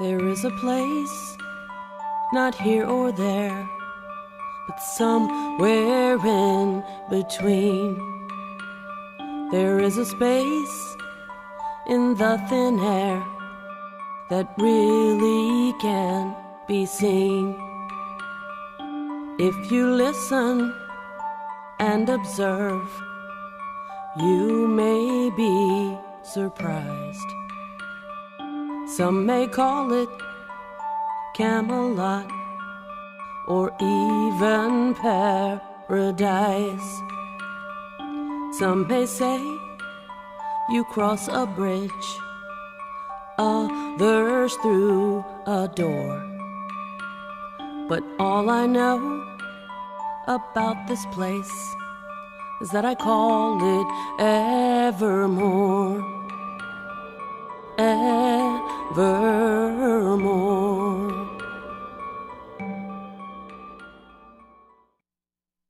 There is a place, not here or there, but somewhere in between. There is a space in the thin air that really can't be seen. If you listen and observe, you may be surprised. Some may call it Camelot or even paradise. Some may say you cross a bridge, others through a door. But all I know about this place is that I call it Evermore. Evermore.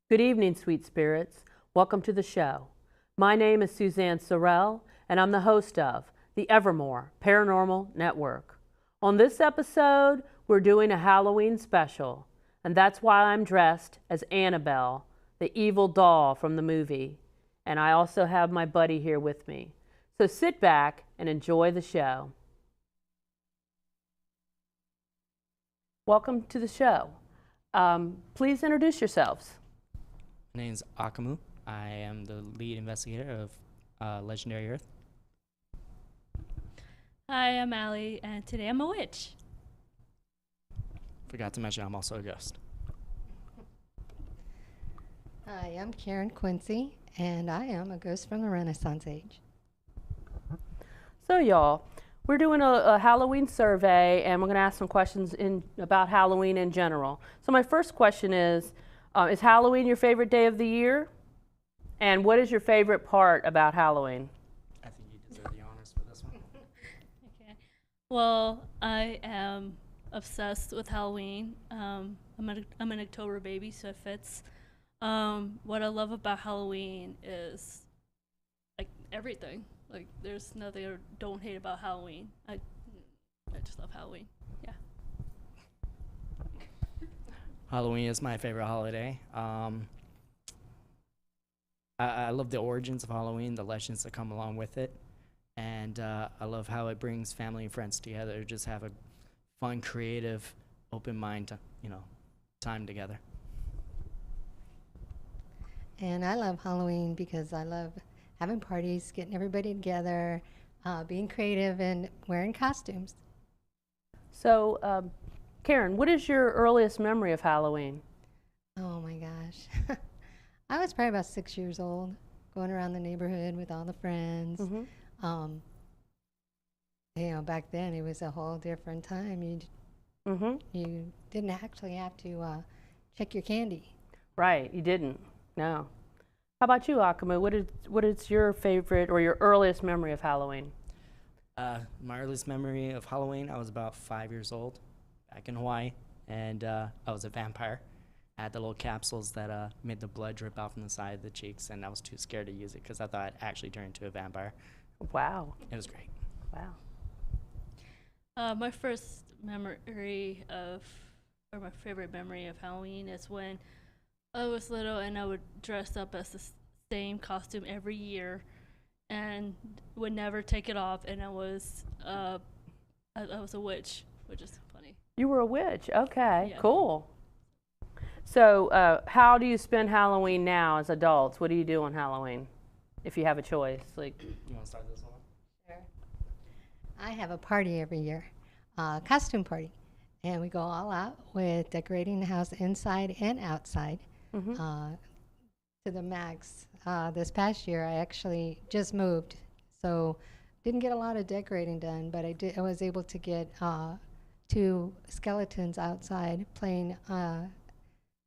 Good evening, sweet spirits. Welcome to the show. My name is Suzanne Sorrell, and I'm the host of the Evermore Paranormal Network. On this episode, we're doing a Halloween special, and that's why I'm dressed as Annabelle, the evil doll from the movie. And I also have my buddy here with me. So sit back and enjoy the show. Welcome to the show. Please introduce yourselves. My name is Akamu. I am the lead investigator of Legendary Earth. Hi, I'm Allie, and today I'm a witch. Forgot to mention I'm also a ghost. Hi, I'm Karen Quincy, and I am a ghost from the Renaissance age. So y'all, we're doing a Halloween survey, and we're going to ask some questions about Halloween in general. So my first question is Halloween your favorite day of the year? And what is your favorite part about Halloween? I think you deserve the honors for this one. Okay. Well, I am obsessed with Halloween. I'm an October baby, so it fits. What I love about Halloween is like everything. Like there's nothing I don't hate about Halloween. I just love Halloween. Yeah. Halloween is my favorite holiday. I love the origins of Halloween, the legends that come along with it, and I love how it brings family and friends together to just have a fun, creative, open mind, time together. And I love Halloween because I love having parties, getting everybody together, being creative, and wearing costumes. So, Karen, what is your earliest memory of Halloween? Oh my gosh. I was probably about 6 years old, going around the neighborhood with all the friends. Mm-hmm. Back then it was a whole different time. You didn't actually have to check your candy. Right, you didn't. No. How about you, Akamu? What is your favorite or your earliest memory of Halloween? My earliest memory of Halloween, I was about 5 years old, back in Hawaii, and I was a vampire. I had the little capsules that made the blood drip out from the side of the cheeks, and I was too scared to use it because I thought I'd actually turn into a vampire. Wow. It was great. Wow. My first memory or my favorite memory of Halloween is when I was little and I would dress up as the same costume every year and would never take it off, and I was a witch, which is funny. You were a witch. Okay, Yeah. Cool. So how do you spend Halloween now as adults? What do you do on Halloween if you have a choice? You want to start this one? Sure. I have a party every year, costume party, and we go all out with decorating the house inside and outside to the max. This past year, I actually just moved, so didn't get a lot of decorating done, but I was able to get 2 skeletons outside playing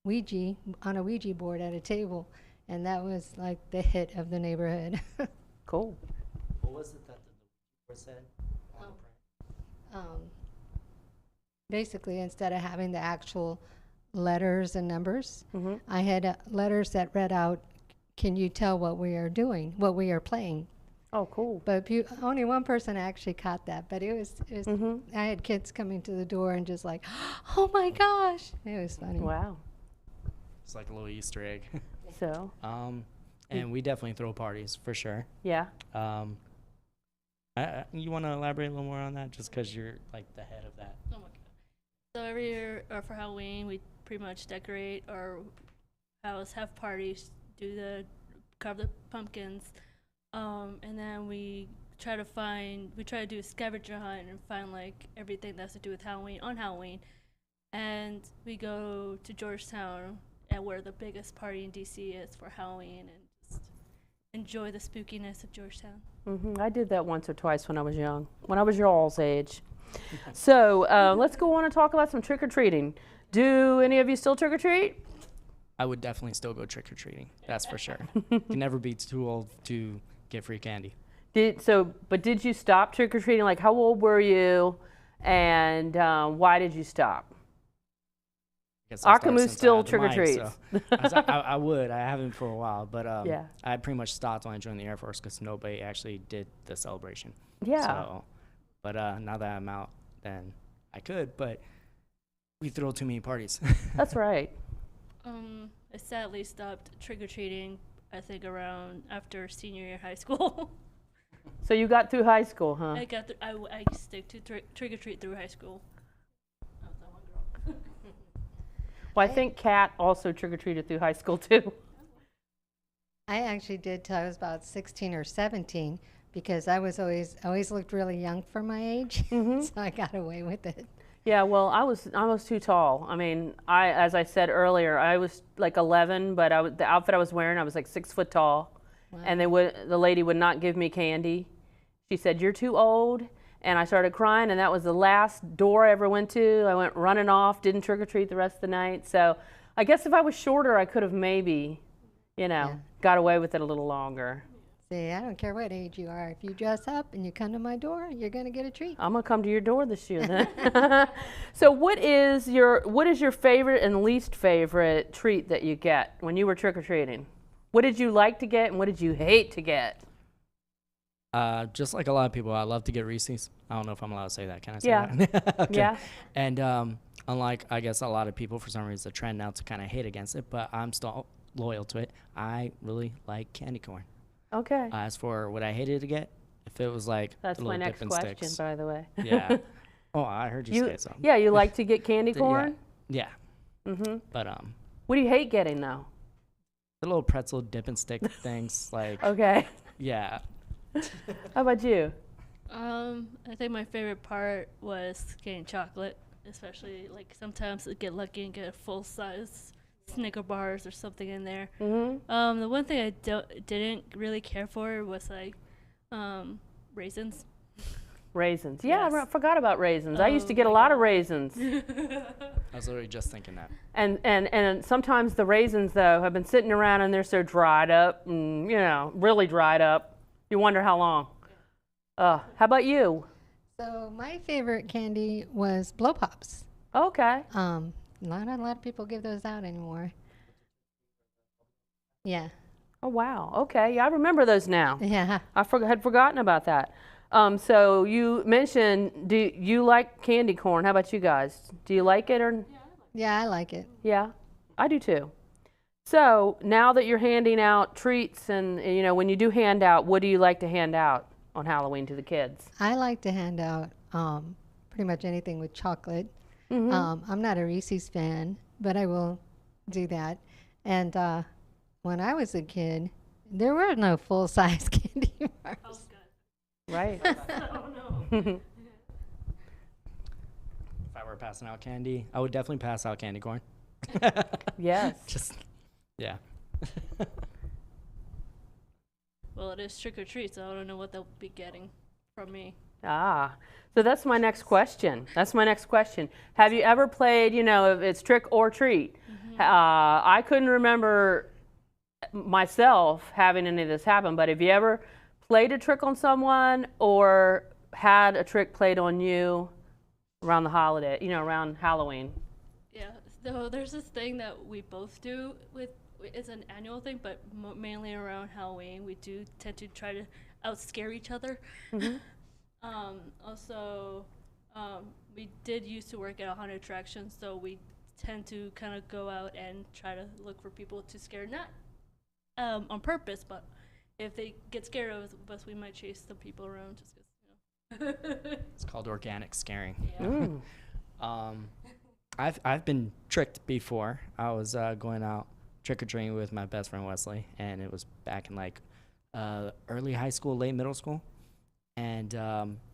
Ouija on a Ouija board at a table, and that was like the hit of the neighborhood. Cool. What was it that the board said on the print? Basically, instead of having the actual letters and numbers, I had letters that read out, "Can you tell what we are doing, what we are playing?" Oh, cool. But only one person actually caught that. But it was I had kids coming to the door and just like, oh my gosh. It was funny. Wow. It's like a little Easter egg. So, And we definitely throw parties for sure. yeah. You want to elaborate a little more on that, just because you're like the head of that? Oh my god. So every year, or for Halloween, we pretty much decorate our house, have parties, carve the pumpkins, and then we try to do a scavenger hunt and find like everything that's to do with Halloween on Halloween, and we go to Georgetown, and where the biggest party in DC is for Halloween, and just enjoy the spookiness of Georgetown. I did that once or twice when I was young, when I was your all's age. So let's go on and talk about some trick-or-treating. Do any of you still trick-or-treat? I would definitely still go trick-or-treating. That's for sure. Can never be too old to get free candy. But did you stop trick-or-treating? Like, how old were you, and why did you stop? Akamu still trick-or-treats. I would. I haven't for a while, but yeah. I pretty much stopped when I joined the Air Force because nobody actually did the celebration. Yeah. So, but now that I'm out, then I could, but we throw too many parties. That's right. I sadly stopped trick-or-treating, I think around after senior year high school. So you got through high school, huh? I stick to trick-or-treat through high school. I was that one girl. Well, I think Kat also trick-or-treated through high school, too. I actually did till I was about 16 or 17 because I always looked really young for my age, so I got away with it. Yeah, well, I was too tall. I mean, as I said earlier, I was like 11, but the outfit I was wearing, I was like 6 foot tall, wow. And the lady would not give me candy. She said, "You're too old," and I started crying, and that was the last door I ever went to. I went running off, didn't trick or treat the rest of the night. So, I guess if I was shorter, I could have maybe, got away with it a little longer. See, I don't care what age you are. If you dress up and you come to my door, you're going to get a treat. I'm going to come to your door this year then. So what is your favorite and least favorite treat that you get when you were trick-or-treating? What did you like to get and what did you hate to get? Just like a lot of people, I love to get Reese's. I don't know if I'm allowed to say that. Can I say that? Okay. Yeah. And unlike, I guess, a lot of people, for some reason, it's a trend now to kind of hate against it, but I'm still loyal to it. I really like candy corn. Okay. As for what I hated to get, if it was like that's my next question, sticks. By the way. Yeah. Oh, I heard you say something. Yeah, you like to get candy corn? Yeah. But what do you hate getting though? The little pretzel dip and stick things, like. Okay. Yeah. How about you? I think my favorite part was getting chocolate, especially like sometimes I get lucky and get a full size Snicker bars or something in there. The one thing I didn't really care for was like raisins. Raisins. Yeah, Yes. I forgot about raisins. I used to get a lot of raisins. I was literally just thinking that. And sometimes the raisins though have been sitting around and they're so dried up and really dried up. You wonder how long. How about you? So my favorite candy was blow pops. Okay. Not a lot of people give those out anymore. Yeah. Oh, wow. Okay. Yeah, I remember those now. Yeah. I had forgotten about that. So you mentioned, do you like candy corn? How about you guys? Do you like it or? Yeah, I like it. Yeah, I do too. So now that you're handing out treats and, when you do hand out, what do you like to hand out on Halloween to the kids? I like to hand out pretty much anything with chocolate. I'm not a Reese's fan, but I will do that. And when I was a kid, there were no full-size candy bars. Oh, good. Right. Oh, no. If I were passing out candy, I would definitely pass out candy corn. Yes. Yeah. Well, it is trick or treat, so I don't know what they'll be getting from me. So that's my next question. Have you ever played, if it's trick or treat? I couldn't remember myself having any of this happen, but have you ever played a trick on someone or had a trick played on you around the holiday, around Halloween? Yeah, so there's this thing that we both do it's an annual thing, but mainly around Halloween. We do tend to try to out scare each other. Also, we did used to work at a haunted attraction, so we tend to kind of go out and try to look for people to scare, not on purpose, but if they get scared of us, we might chase some people around just because, It's called organic scaring. Yeah. I've been tricked before. I was going out trick-or-treating with my best friend Wesley, and it was back in like early high school, late middle school. And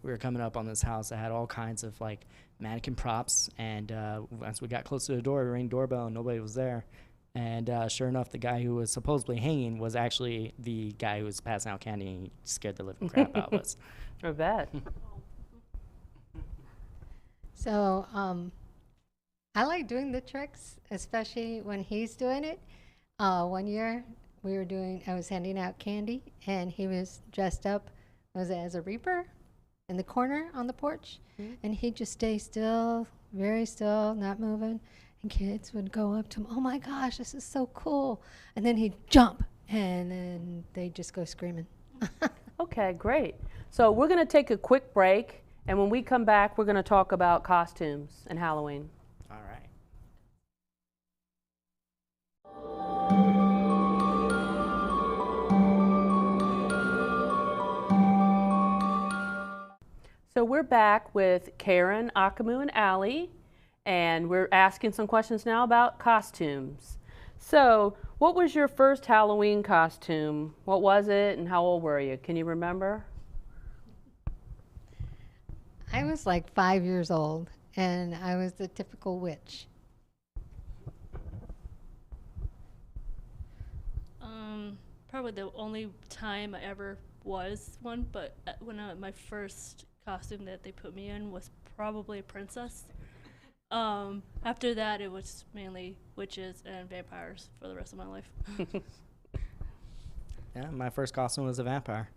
we were coming up on this house that had all kinds of like mannequin props. And once we got close to the door, we rang doorbell and nobody was there. And sure enough, the guy who was supposedly hanging was actually the guy who was passing out candy, and he scared the living crap out of us. I bet. So I like doing the tricks, especially when he's doing it. One year I was handing out candy, and he was dressed up as a reaper in the corner on the porch, and he'd just stay still, very still, not moving. And kids would go up to him, "Oh my gosh, this is so cool!" And then he'd jump, and then they'd just go screaming. Okay, great. So we're going to take a quick break, and when we come back, we're going to talk about costumes and Halloween. All right. So we're back with Karen, Akamu, and Allie, and we're asking some questions now about costumes. So what was your first Halloween costume? What was it, and how old were you? Can you remember? I was like 5 years old, and I was the typical witch. Probably the only time I ever was one, but my first costume that they put me in was probably a princess. After that, it was mainly witches and vampires for the rest of my life. Yeah, my first costume was a vampire.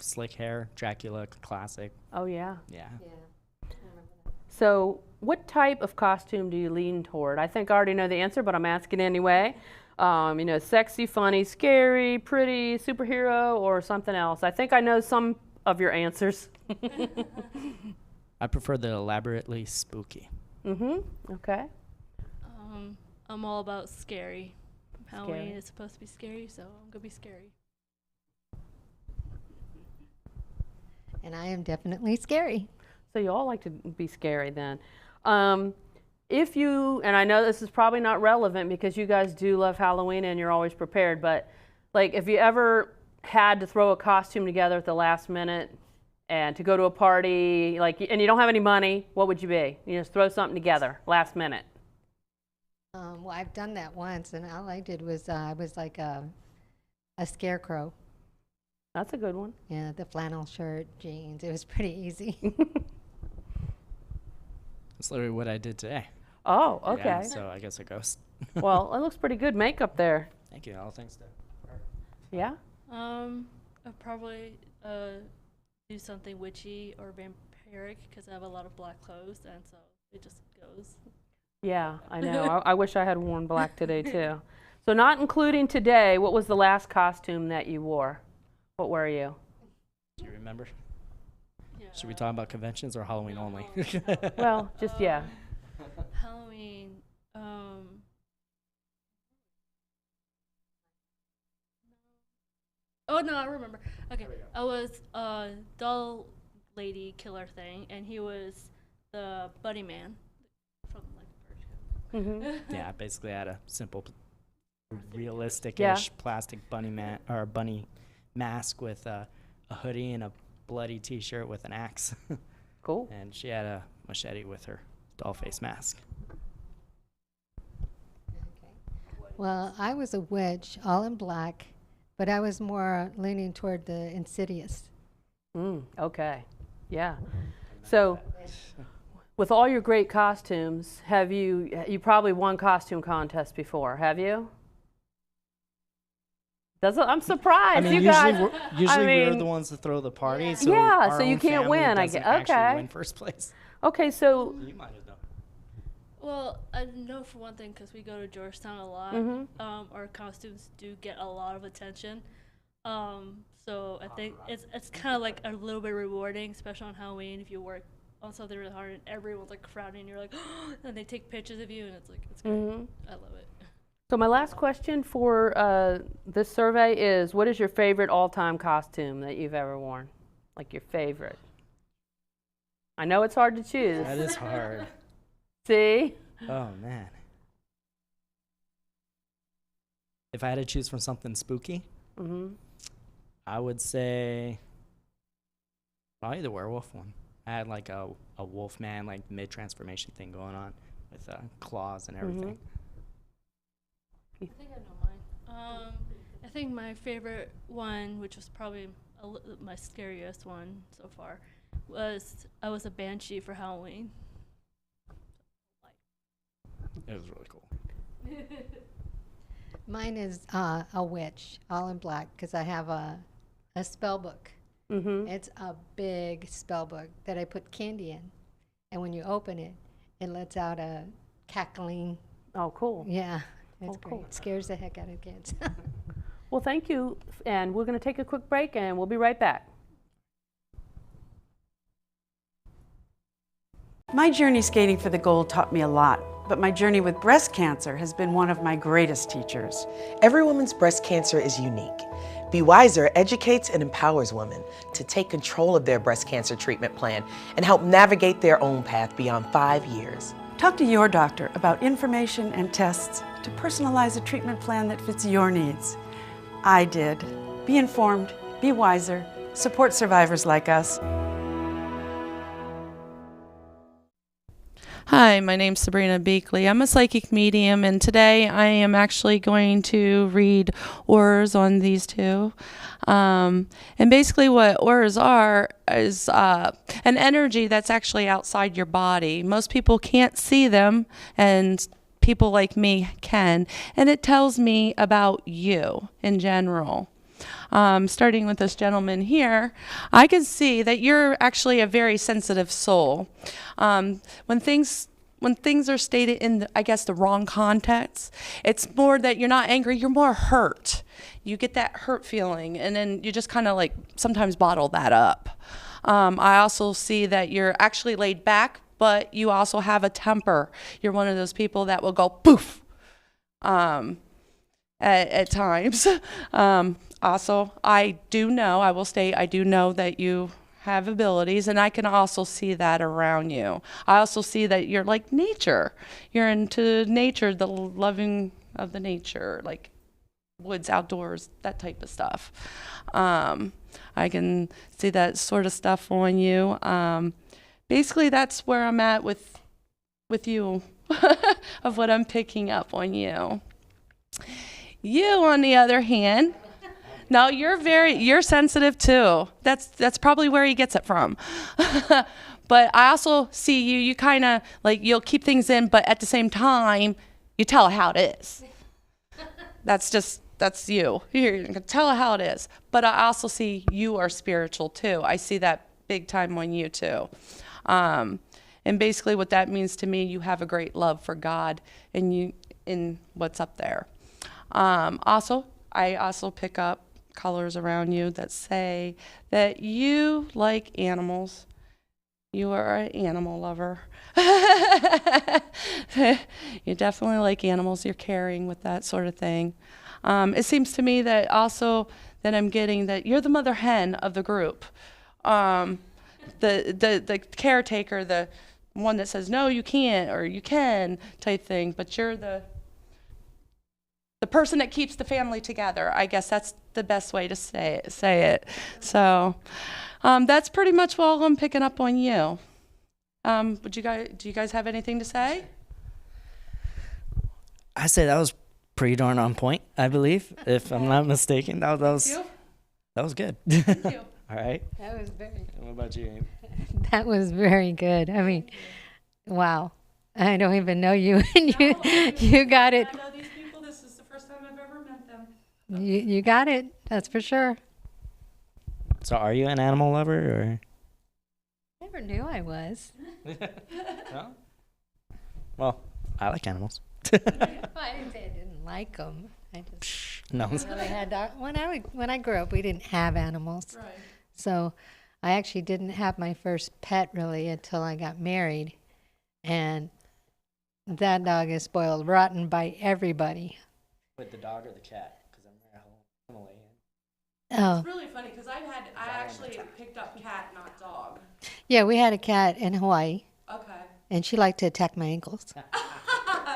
Slick hair, Dracula, classic. Oh, yeah. Yeah. So what type of costume do you lean toward? I think I already know the answer, but I'm asking anyway. Sexy, funny, scary, pretty, superhero, or something else. I think I know some of your answers. I prefer the elaborately spooky. Okay. I'm all about scary. Halloween is supposed to be scary, so I'm gonna be scary. And I am definitely scary. So you all like to be scary then. If you, and I know this is probably not relevant because you guys do love Halloween and you're always prepared, but like if you ever had to throw a costume together at the last minute and to go to a party, and you don't have any money, what would you be? You just throw something together last minute. Well, I've done that once, and all I did was I was like a scarecrow. That's a good one. Yeah, the flannel shirt, jeans. It was pretty easy. That's literally what I did today. Oh, okay. Yeah, so I guess it goes. Well, it looks pretty good makeup there. Thank you. All thanks to her. Yeah? I'll probably do something witchy or vampiric because I have a lot of black clothes, and so it just goes. Yeah, I know. I wish I had worn black today too. So not including today, what was the last costume that you wore? What were you? Do you remember? Yeah, Should we talk about conventions or Halloween only? Well, just, yeah. Halloween. Oh no, I remember. Okay, I was a doll lady killer thing, and he was the Bunny Man from like Birch. Yeah, basically I had a simple, realistic-ish plastic bunny mask with a hoodie and a bloody T-shirt with an axe. Cool. And she had a machete with her doll face mask. Well, I was a witch, all in black, but I was more leaning toward the Insidious. Okay. Yeah. So with all your great costumes, have you probably won costume contests before, have you? I'm surprised. I mean, you guys. usually we're the ones that throw the party. So yeah, our so you own can't family win. doesn't Okay. actually win first place. Okay, so You might have done. Well, I know for one thing because we go to Georgetown a lot. Our costumes do get a lot of attention. So I think it's kind of like a little bit rewarding, especially on Halloween if you work on something really hard and everyone's like crowding, you're like, and they take pictures of you, and it's great. I love it. So my last question for this survey is, what is your favorite all-time costume that you've ever worn? Like your favorite? I know it's hard to choose. That is hard. See? Oh, man. If I had to choose from something spooky, I would say probably the werewolf one. I had like a wolf man, like mid-transformation thing going on with claws and everything. I think I know mine. I think my favorite one, which was probably my scariest one so far, was I was a banshee for Halloween. It was really cool. Mine is a witch, all in black, because I have a spell book. It's a big spell book that I put candy in. And when you open it, it lets out a cackling. Oh, cool. Yeah, it's Oh, great. cool. It scares the heck out of kids. Well, thank you. And we're going to take a quick break, and we'll be right back. My journey skating for the gold taught me a lot, but my journey with breast cancer has been one of my greatest teachers. Every woman's breast cancer is unique. Be Wiser educates and empowers women to take control of their breast cancer treatment plan and help navigate their own path beyond 5 years. Talk to your doctor about information and tests to personalize a treatment plan that fits your needs. I did. Be informed, be wiser, support survivors like us. Hi, my name's Sabrina Beakley. I'm a psychic medium, and today I am actually going to read auras on these two. And basically what auras are is an energy that's actually outside your body. Most people can't see them, and people like me can. And it tells me about you in general. Starting with this gentleman here, I can see that you're actually a very sensitive soul. When things are stated in, I guess, the wrong context, it's more that you're not angry, you're more hurt. You get that hurt feeling, and then you just kind of like sometimes bottle that up. I also see that you're actually laid back, but you also have a temper. You're one of those people that will go poof at times. Also, I will state, I do know that you have abilities, and I can also see that around you. I also see that you're like nature. You're into nature, the loving of the nature, like woods, outdoors, that type of stuff. I can see that sort of stuff on you. Basically, that's where I'm at with you, of what I'm picking up on you. You, on the other hand, no, you're sensitive too. That's probably where he gets it from. But I also see you kind of like, you'll keep things in, but at the same time, you tell it how it is. That's you. You can tell it how it is. But I also see you are spiritual too. I see that big time on you too. And basically what that means to me, you have a great love for God and in what's up there. I also pick up colors around you that say that you like animals. You are an animal lover. You definitely like animals. You're caring with that sort of thing. It seems to me that also that I'm getting that you're the mother hen of the group. The caretaker, the one that says, no, you can't, or you can type thing, but you're the person that keeps the family together. I guess that's the best way to say it. So that's pretty much what I'm picking up on you. Do you guys have anything to say? I say that was pretty darn on point, I believe, if I'm not mistaken. That was good. Thank you. All right. That was very good. What about you, Amy? That was very good. I mean, wow. I don't even know you, and you got it. I know these people. This is the first time I've ever met them. You got it. That's for sure. So are you an animal lover, or? Never knew I was. No? Well, I like animals. Well, I didn't say I didn't like them. I just No. We really had when I grew up, we didn't have animals. Right. So I actually didn't have my first pet really until I got married. And that dog is spoiled rotten by everybody. With the dog or the cat? Because I'm gonna weigh in. Oh. It's really funny because I actually picked up cat, not dog. Yeah, we had a cat in Hawaii. Okay. And she liked to attack my ankles.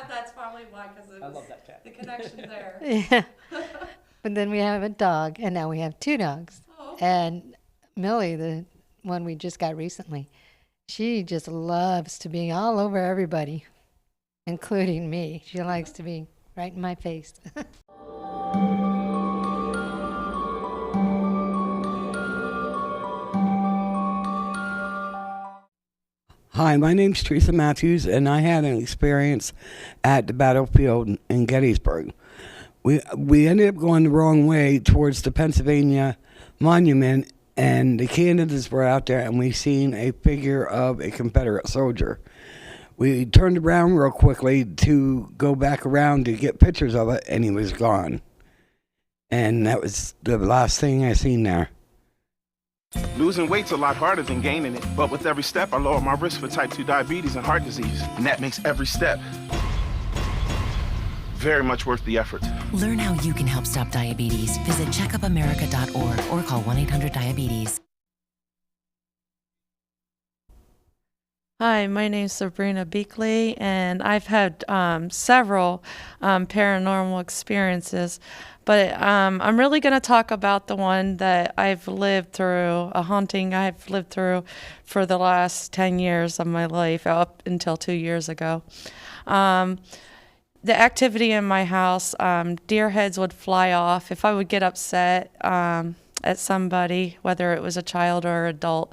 That's probably why, because I love that cat. The connection there. Yeah. But then we have a dog, and now we have 2 dogs. Oh, okay. And Millie, the one we just got recently, she just loves to be all over everybody, including me. She likes to be right in my face. Hi, my name's Teresa Matthews, and I had an experience at the battlefield in Gettysburg. We ended up going the wrong way towards the Pennsylvania Monument, and the candidates were out there, and we seen a figure of a Confederate soldier. We turned around real quickly to go back around to get pictures of it, and he was gone. And that was the last thing I seen there. Losing weight's a lot harder than gaining it, but with every step, I lower my risk for type 2 diabetes and heart disease, and that makes every step very much worth the effort. Learn how you can help stop diabetes. Visit checkupamerica.org or call 1-800-DIABETES. Hi, my name's Sabrina Beakley, and I've had several paranormal experiences, but I'm really going to talk about the one that I've lived through, a haunting I've lived through for the last 10 years of my life, up until 2 years ago. The activity in my house, deer heads would fly off. If I would get upset at somebody, whether it was a child or adult,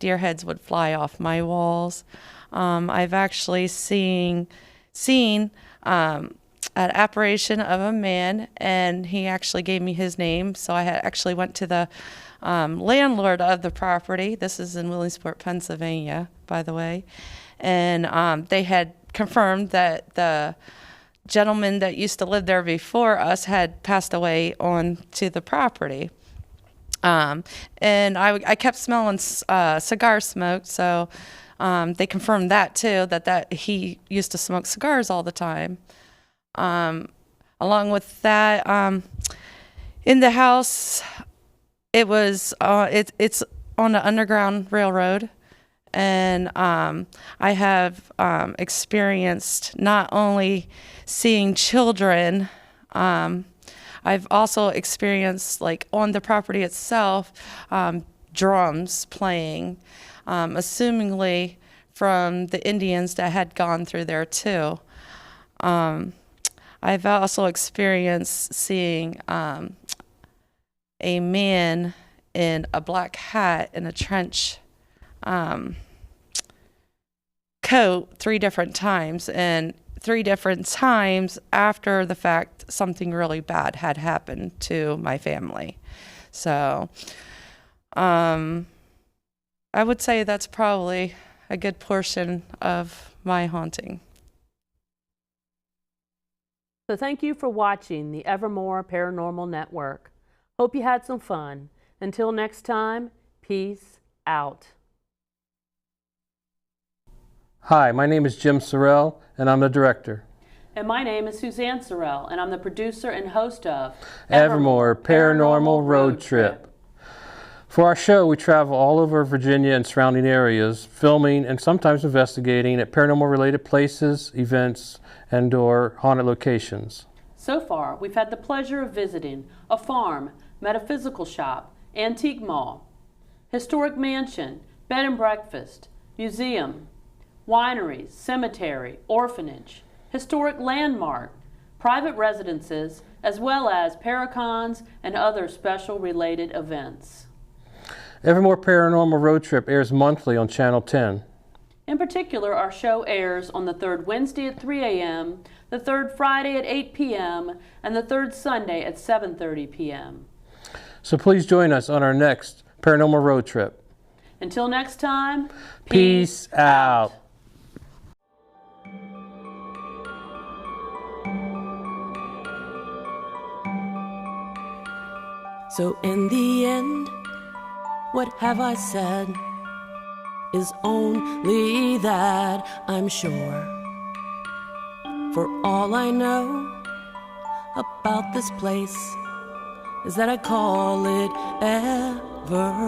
deer heads would fly off my walls. I've actually seen an apparition of a man, and he actually gave me his name. So I had actually went to the landlord of the property. This is in Williamsport, Pennsylvania, by the way. And they had confirmed that the gentleman that used to live there before us had passed away on to the property. And I kept smelling cigar smoke, so they confirmed that too, that he used to smoke cigars all the time. Along with that, in the house, it was it's on the Underground Railroad, and I have experienced not only seeing children. I've also experienced, like, on the property itself, drums playing, assumingly from the Indians that had gone through there too. I've also experienced seeing a man in a black hat and a trench coat 3 different times, and 3 different times after the fact something really bad had happened to my family. So I would say that's probably a good portion of my haunting. So thank you for watching the Evermore Paranormal Network. Hope you had some fun. Until next time, peace out. Hi, my name is Jim Sorrell, and I'm the director. And my name is Suzanne Sorrell, and I'm the producer and host of Evermore Paranormal Road Trip. For our show, we travel all over Virginia and surrounding areas, filming and sometimes investigating at paranormal-related places, events, and/or haunted locations. So far, we've had the pleasure of visiting a farm, metaphysical shop, antique mall, historic mansion, bed and breakfast, museum, wineries, cemetery, orphanage, historic landmark, private residences, as well as paracons and other special related events. Evermore Paranormal Road Trip airs monthly on Channel 10. In particular, our show airs on the 3rd Wednesday at 3 a.m., the 3rd Friday at 8 p.m., and the 3rd Sunday at 7:30 p.m. So please join us on our next Paranormal Road Trip. Until next time, peace out. So in the end, what have I said is only that I'm sure. For all I know about this place is that I call it Evermore.